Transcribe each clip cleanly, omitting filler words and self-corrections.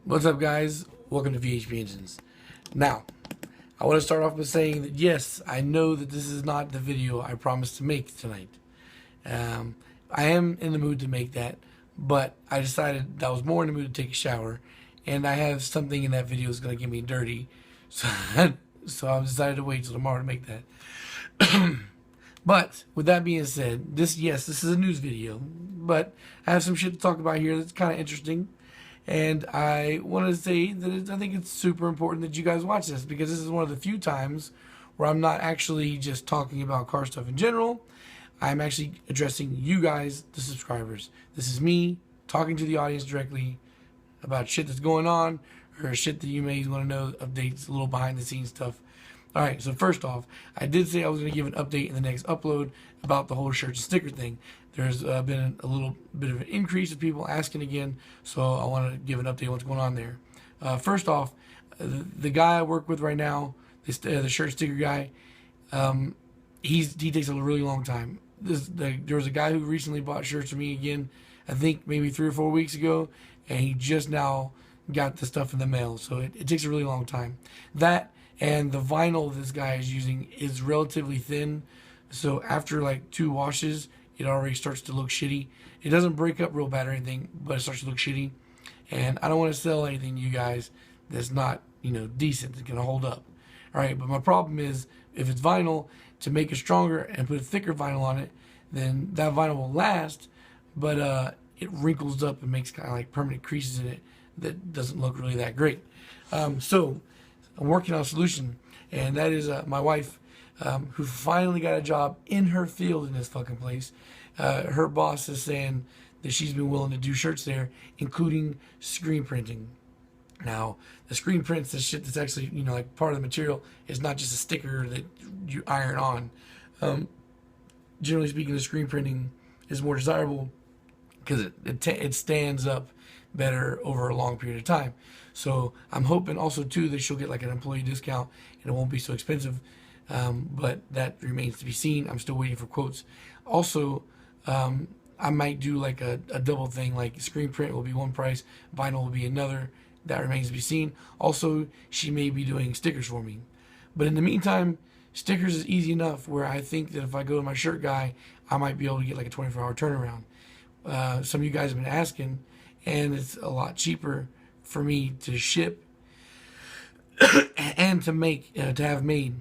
What's up, guys? Welcome to VHP Engines. Now, I want to start off by saying that yes, I know that this is not the video I promised to make tonight. Um, I am in the mood to make that, but I decided that I was more in the mood to take a shower, and I have something in that video that's going to get me dirty, so so I decided to wait till tomorrow to make that. But with that being said, this is a news video, but I have some shit to talk about here that's kind of interesting. And I want to say that I think it's super important that you guys watch this, because this is one of the few times where I'm not actually just talking about car stuff in general. I'm actually addressing you guys, the subscribers. This is me talking to the audience directly about shit that's going on, or shit that you may want to know, updates, a little behind the scenes stuff. Alright, so first off, I did say I was going to give an update in the next upload about the whole shirt and sticker thing. There's been a little bit of an increase of people asking again, so I want to give an update on what's going on there. First off, the guy I work with right now, the shirt sticker guy, he takes a really long time. There was a guy who recently bought shirts from me again, I think maybe 3 or 4 weeks ago, and he just now got the stuff in the mail, so it takes a really long time. That and the vinyl this guy is using is relatively thin, so after like 2 washes, it already starts to look shitty. It doesn't break up real bad or anything, but it starts to look shitty. And I don't want to sell anything to you guys that's not, decent, that's going to hold up. Alright, but my problem is, if it's vinyl, to make it stronger and put a thicker vinyl on it, then that vinyl will last, but it wrinkles up and makes kind of like permanent creases in it that doesn't look really that great. So I'm working on a solution, and that is my wife, who finally got a job in her field in this fucking place. Her boss is saying that she's been willing to do shirts there, including screen printing. Now, the screen prints, the shit that's actually, like part of the material, is not just a sticker that you iron on. Generally speaking, the screen printing is more desirable because it stands up better over a long period of time. So I'm hoping also too that she'll get like an employee discount and it won't be so expensive. But that remains to be seen. I'm still waiting for quotes. Also, I might do like a double thing, like screen print will be one price, vinyl will be another. That remains to be seen. Also, she may be doing stickers for me. But in the meantime, stickers is easy enough where I think that if I go to my shirt guy, I might be able to get like a 24-hour turnaround. Some of you guys have been asking, and it's a lot cheaper for me to ship and to have made.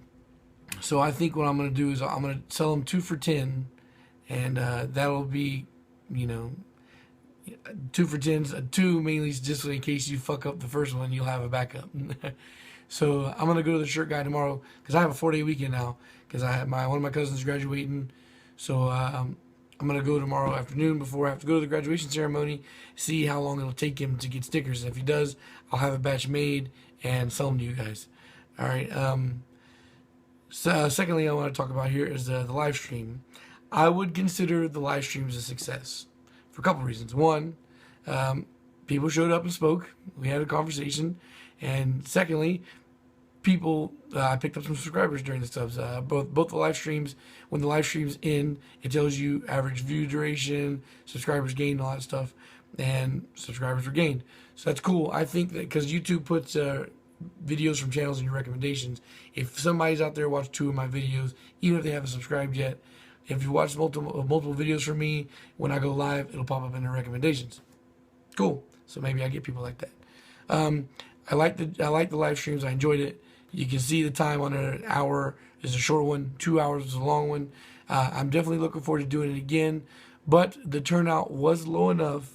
So I think what I'm going to do is I'm going to sell them 2 for $10, and that'll be, 2 for $10. 2 mainly just in case you fuck up the first one, you'll have a backup. So I'm going to go to the shirt guy tomorrow, because I have a 4-day weekend now, because I have one of my cousins graduating. So I'm going to go tomorrow afternoon before I have to go to the graduation ceremony, see how long it'll take him to get stickers. And if he does, I'll have a batch made and sell them to you guys. All right. So, secondly, I want to talk about here is the live stream. I would consider the live streams a success for a couple reasons. One, people showed up and spoke. We had a conversation. And secondly, I picked up some subscribers during the subs. Both the live streams, when the live stream's in, it tells you average view duration, subscribers gained, all that stuff, and subscribers were gained. So that's cool. I think that because YouTube puts videos from channels in your recommendations, if somebody's out there watched 2 of my videos, even if they haven't subscribed yet, if you watch multiple videos from me, when I go live, it'll pop up in their recommendations. Cool. So maybe I get people like that. I like the live streams. I enjoyed it. You can see the time on an hour is a short one, 2 hours is a long one. I'm definitely looking forward to doing it again, but the turnout was low enough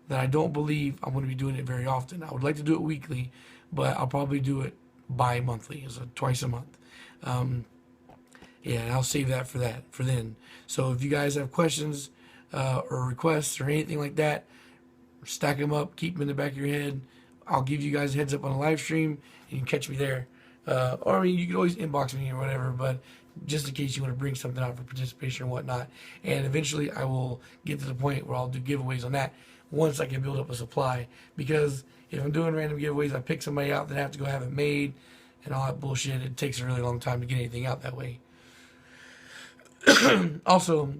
that I don't believe I'm going to be doing it very often. I would like to do it weekly, but I'll probably do it bi-monthly, so twice a month. And I'll save that for then. So if you guys have questions or requests or anything like that, stack them up, keep them in the back of your head. I'll give you guys a heads up on a live stream, and you can catch me there. Or, I mean, you can always inbox me or whatever, but just in case you want to bring something out for participation or whatnot. And eventually I will get to the point where I'll do giveaways on that once I can build up a supply. Because if I'm doing random giveaways, I pick somebody out that I have to go have it made and all that bullshit. It takes a really long time to get anything out that way. Also,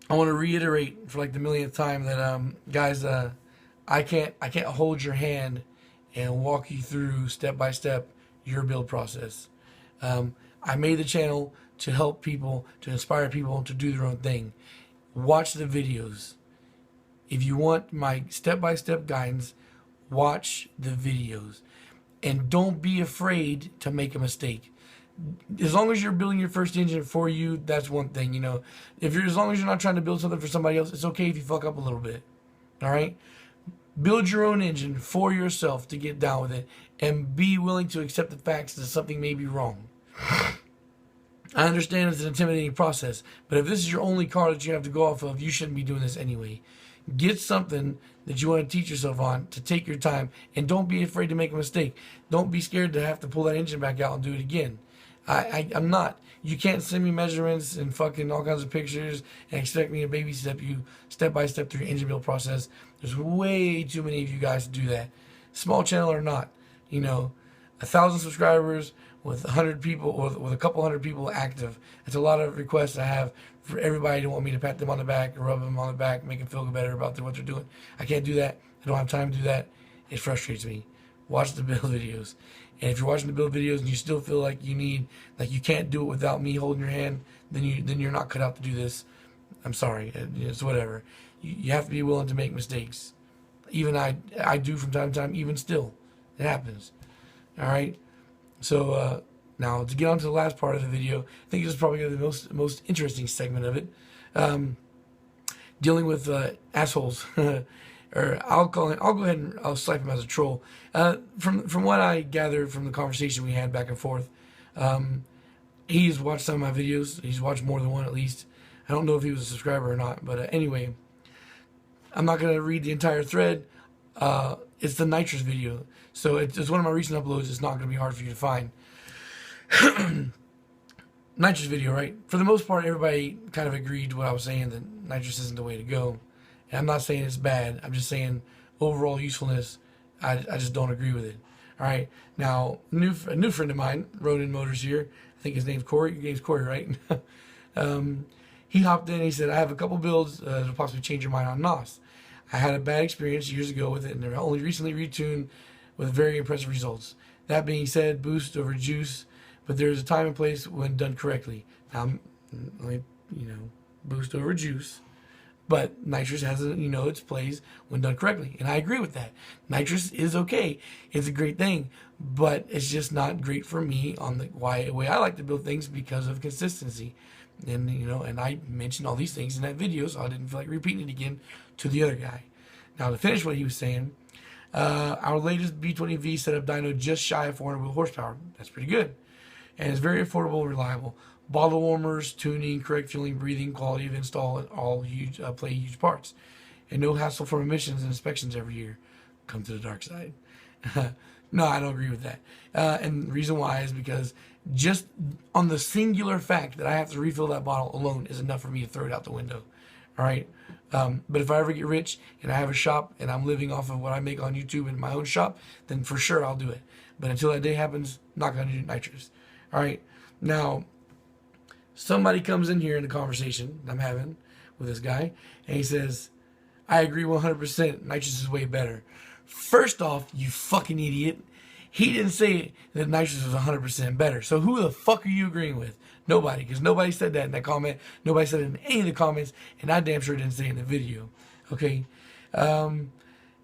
I want to reiterate for like the millionth time that guys, I can't hold your hand and walk you through step by step your build process. I made the channel to help people, to inspire people to do their own thing. Watch the videos. If you want my step-by-step guidance, watch the videos. And don't be afraid to make a mistake. As long as you're building your first engine for you, that's one thing, you know. As long as you're not trying to build something for somebody else, it's okay if you fuck up a little bit. All right? Build your own engine for yourself to get down with it, and be willing to accept the facts that something may be wrong. I understand it's an intimidating process, but if this is your only car that you have to go off of, you shouldn't be doing this anyway. Get something that you want to teach yourself on, to take your time, and don't be afraid to make a mistake. Don't be scared to have to pull that engine back out and do it again. I'm not. You can't send me measurements and fucking all kinds of pictures and expect me to baby step by step through your engine build process. There's way too many of you guys to do that. Small channel or not, you know, 1,000 subscribers with 100 people, or with a couple hundred people active. It's a lot of requests I have for everybody to want me to pat them on the back, or rub them on the back, make them feel better about what they're doing. I can't do that. I don't have time to do that. It frustrates me. Watch the build videos. And if you're watching the build videos and you still feel like you can't do it without me holding your hand, then you're not cut out to do this. I'm sorry. It's whatever. You have to be willing to make mistakes. Even I do from time to time. Even still, it happens. All right. So now to get on to the last part of the video, I think this is probably the most interesting segment of it. Dealing with assholes. Or I'll go ahead and I'll swipe him as a troll. From what I gathered from the conversation we had back and forth, he's watched some of my videos. He's watched more than one at least. I don't know if he was a subscriber or not, but anyway, I'm not gonna read the entire thread. It's the nitrous video, so it's one of my recent uploads. It's not gonna be hard for you to find. Nitrous video, right? For the most part, everybody kind of agreed to what I was saying, that nitrous isn't the way to go. And I'm not saying it's bad. I'm just saying overall usefulness, I just don't agree with it. All right. Now, a new friend of mine, Ronin Motors here. I think his name's Corey. Your name's Corey, right? He hopped in and he said, I have a couple builds that'll possibly change your mind on NOS. I had a bad experience years ago with it, and they're only recently retuned with very impressive results. That being said, boost over juice, but there's a time and place when done correctly. Now, boost over juice. But nitrous has, its place when done correctly. And I agree with that. Nitrous is okay. It's a great thing. But it's just not great for me on the way I like to build things, because of consistency. And, and I mentioned all these things in that video, so I didn't feel like repeating it again to the other guy. Now, to finish what he was saying, our latest B20V setup dyno just shy of 400 wheel horsepower. That's pretty good. And it's very affordable and reliable. Bottle warmers, tuning, correct fueling, breathing, quality of install, and all play huge parts. And no hassle for emissions and inspections every year. Come to the dark side. No, I don't agree with that. And the reason why is because just on the singular fact that I have to refill that bottle alone is enough for me to throw it out the window. All right? But if I ever get rich and I have a shop and I'm living off of what I make on YouTube in my own shop, then for sure I'll do it. But until that day happens, not going to do nitrous. All right? Now, somebody comes in here in the conversation I'm having with this guy, and he says, I agree 100%, nitrous is way better. First off, you fucking idiot, he didn't say that nitrous was 100% better. So who the fuck are you agreeing with? Nobody, because nobody said that in that comment. Nobody said it in any of the comments, and I damn sure didn't say it in the video. Okay? And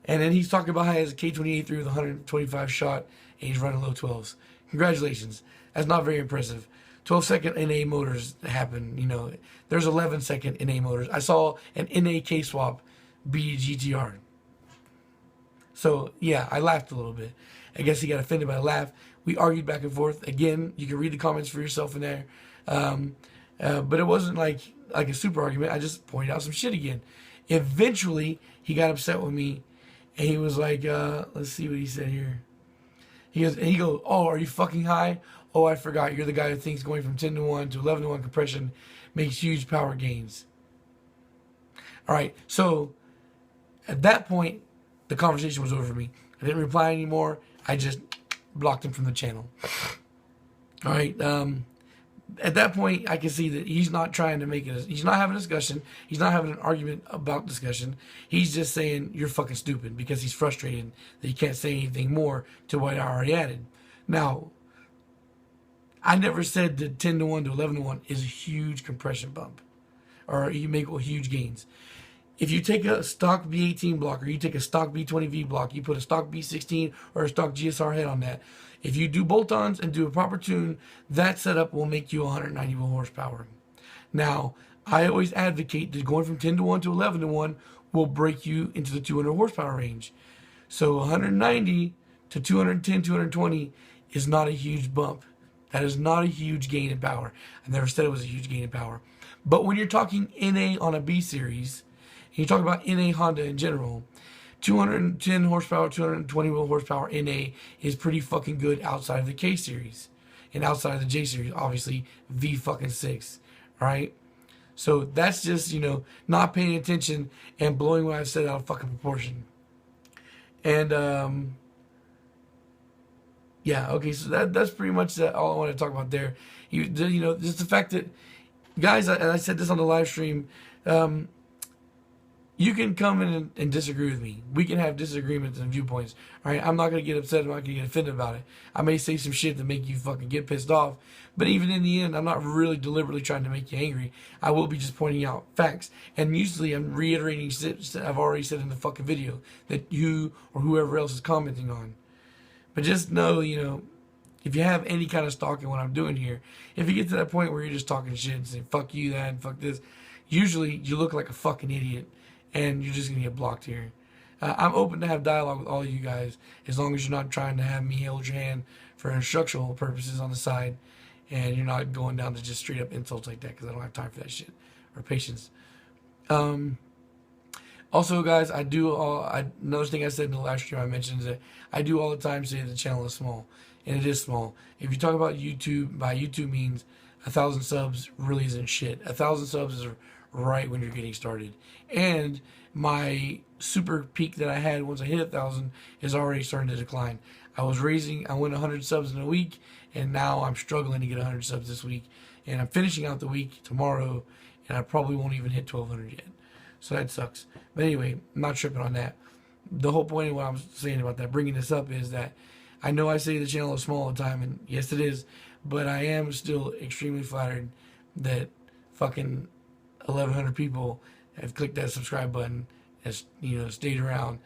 then he's talking about how he has a K28 through with 125 shot, and he's running low 12s. Congratulations. That's not very impressive. 12-second NA motors happen, There's 11-second NA motors. I saw an NA K-swap beat GTR. So, yeah, I laughed a little bit. I guess he got offended by the laugh. We argued back and forth. Again, you can read the comments for yourself in there. But it wasn't like a super argument. I just pointed out some shit again. Eventually, he got upset with me, and he was like, let's see what he said here. He goes, oh, are you fucking high? Oh, I forgot. You're the guy who thinks going from 10-to-1 to 11-to-1 compression makes huge power gains. All right. So at that point, the conversation was over for me. I didn't reply anymore. I just blocked him from the channel. All right. at that point, I can see that he's not trying to make it. He's not having a discussion. He's not having an argument about discussion. He's just saying you're fucking stupid because he's frustrated that he can't say anything more to what I already added. Now, I never said that 10 to 1 to 11 to 1 is a huge compression bump, or you make huge gains. If you take a stock B18 block, or you take a stock B20V block, you put a stock B16 or a stock GSR head on that. If you do bolt-ons and do a proper tune, that setup will make you 190 horsepower. Now, I always advocate that going from 10 to 1 to 11 to 1 will break you into the 200 horsepower range. So 190 to 210, 220 is not a huge bump. That is not a huge gain in power. I never said it was a huge gain in power. But when you're talking NA on a B series, and you talk about NA Honda in general, 210 horsepower, 220 horsepower NA is pretty fucking good outside of the K series. And outside of the J series, obviously, V fucking 6. Alright? So that's just, not paying attention and blowing what I've said out of fucking proportion. And, yeah, okay, so that's pretty much all I want to talk about there. Just the fact that, guys, and I said this on the live stream, you can come in and disagree with me. We can have disagreements and viewpoints. All right, I'm not going to get upset. I'm not going to get offended about it. I may say some shit to make you fucking get pissed off. But even in the end, I'm not really deliberately trying to make you angry. I will be just pointing out facts. And usually I'm reiterating shit I've already said in the fucking video that you or whoever else is commenting on. But just know, if you have any kind of stock in what I'm doing here, if you get to that point where you're just talking shit and saying, fuck you, that, and fuck this, usually you look like a fucking idiot. And you're just going to get blocked here. I'm open to have dialogue with all of you guys, as long as you're not trying to have me hold your hand for instructional purposes on the side, and you're not going down to just straight up insults like that, because I don't have time for that shit, or patience. Also, guys, another thing I said in the last stream I mentioned is that I do all the time say the channel is small, and it is small. If you talk about YouTube, by YouTube means 1,000 subs really isn't shit. 1,000 subs is right when you're getting started. And my super peak that I had once I hit 1,000 is already starting to decline. I went 100 subs in a week, and now I'm struggling to get 100 subs this week. And I'm finishing out the week tomorrow, and I probably won't even hit 1,200 yet. So that sucks. But anyway, I'm not tripping on that. The whole point of what I'm saying about that, bringing this up, is that I know I say the channel is small all the time, and yes it is, but I am still extremely flattered that fucking 1,100 people have clicked that subscribe button, has stayed around,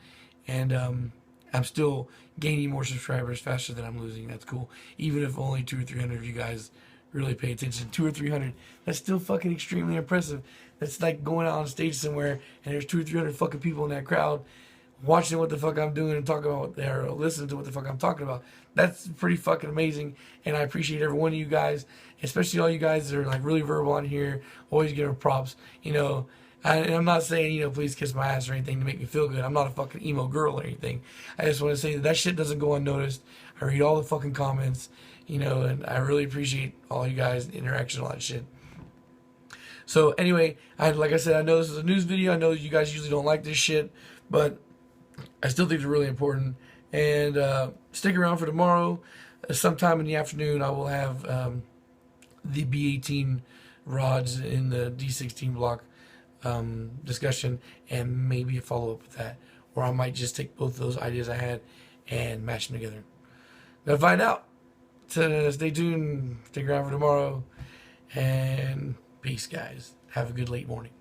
and I'm still gaining more subscribers faster than I'm losing. That's cool. Even if only 200 or 300 of you guys really pay attention, 200 or 300, that's still fucking extremely impressive. That's like going out on stage somewhere and there's 200 or 300 fucking people in that crowd watching what the fuck I'm doing and talking about, or listening to what the fuck I'm talking about. That's pretty fucking amazing, and I appreciate every one of you guys, especially all you guys that are like really verbal on here, always give props, and I'm not saying, please kiss my ass or anything to make me feel good. I'm not a fucking emo girl or anything. I just want to say that shit doesn't go unnoticed. I read all the fucking comments, and I really appreciate all you guys, interaction, all that shit. So anyway, like I said, I know this is a news video. I know you guys usually don't like this shit, but I still think it's really important. And stick around for tomorrow. Sometime in the afternoon, I will have the B18 rods in the D16 block discussion, and maybe a follow-up with that. Or I might just take both those ideas I had and mash them together. Gonna find out. So stay tuned. Stick around for tomorrow. And peace, guys. Have a good late morning.